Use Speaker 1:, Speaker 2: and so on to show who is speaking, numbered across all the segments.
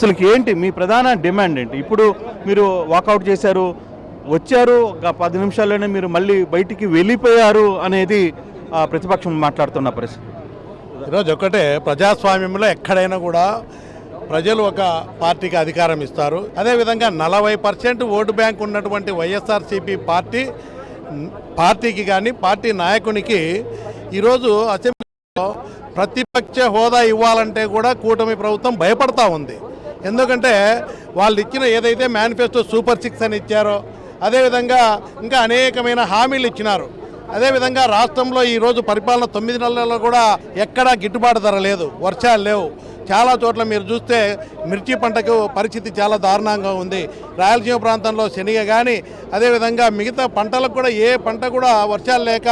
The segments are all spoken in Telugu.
Speaker 1: అసలు ఏంటి మీ ప్రధాన డిమాండ్ ఏంటి? ఇప్పుడు మీరు వాకౌట్ చేశారు, వచ్చారు, ఒక 10 నిమిషాల్లోనే మీరు మళ్ళీ బయటికి వెళ్ళిపోయారు అనేది ప్రతిపక్షం మాట్లాడుతున్న పరిస్థితి.
Speaker 2: ఈరోజు ఒకటే, ప్రజాస్వామ్యంలో ఎక్కడైనా కూడా ప్రజలు ఒక పార్టీకి అధికారం ఇస్తారు. అదేవిధంగా 40% ఓటు బ్యాంక్ ఉన్నటువంటి వైఎస్ఆర్సీపీ పార్టీకి కానీ పార్టీ నాయకునికి ఈరోజు అసెంబ్లీలో ప్రతిపక్ష హోదా ఇవ్వాలంటే కూడా కూటమి ప్రభుత్వం భయపడతా ఉంది. ఎందుకంటే వాళ్ళు ఇచ్చిన ఏదైతే మేనిఫెస్టో సూపర్ 6 అని ఇచ్చారో, అదేవిధంగా ఇంకా అనేకమైన హామీలు ఇచ్చినారు. అదేవిధంగా రాష్ట్రంలో ఈరోజు పరిపాలన 9 నెలల్లో కూడా ఎక్కడా గిట్టుబాటు ధర లేదు, వర్షాలు లేవు. చాలా చోట్ల మీరు చూస్తే మిర్చి పంటకు పరిస్థితి చాలా దారుణంగా ఉంది. రాయలసీమ ప్రాంతంలో శనగ కానీ అదేవిధంగా మిగతా పంటలకు కూడా ఏ పంట కూడా వర్షాలు లేక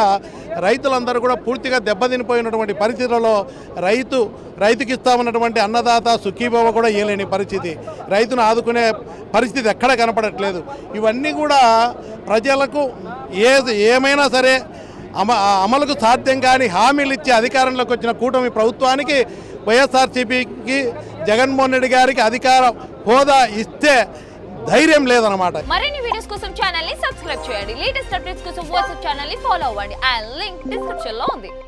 Speaker 2: రైతులందరూ కూడా పూర్తిగా దెబ్బతినిపోయినటువంటి పరిస్థితులలో రైతుకి ఇస్తామన్నటువంటి అన్నదాత సుఖీభవ కూడా ఇవ్వలేని పరిస్థితి, రైతును ఆదుకునే పరిస్థితి ఎక్కడ కనపడట్లేదు. ఇవన్నీ కూడా ప్రజలకు ఏమైనా సరే అమలుకు సాధ్యం కాని హామీలు ఇచ్చి అధికారంలోకి వచ్చిన కూటమి ప్రభుత్వానికి, వైఎస్ఆర్సీపీకి, జగన్మోహన్ రెడ్డి గారికి అధికార హోదా ఇస్తే ధైర్యం లేదన్నమాట.
Speaker 3: మరిన్ని వీడియోస్ కోసం ఛానల్ ని సబ్స్క్రైబ్ చేయండి. లేటెస్ట్ అప్డేట్స్ కోసం వాట్సాప్ ఛానల్ ని ఫాలో అవ్వండి. ఆ లింక్ డిస్క్రిప్షన్ లో ఉంది.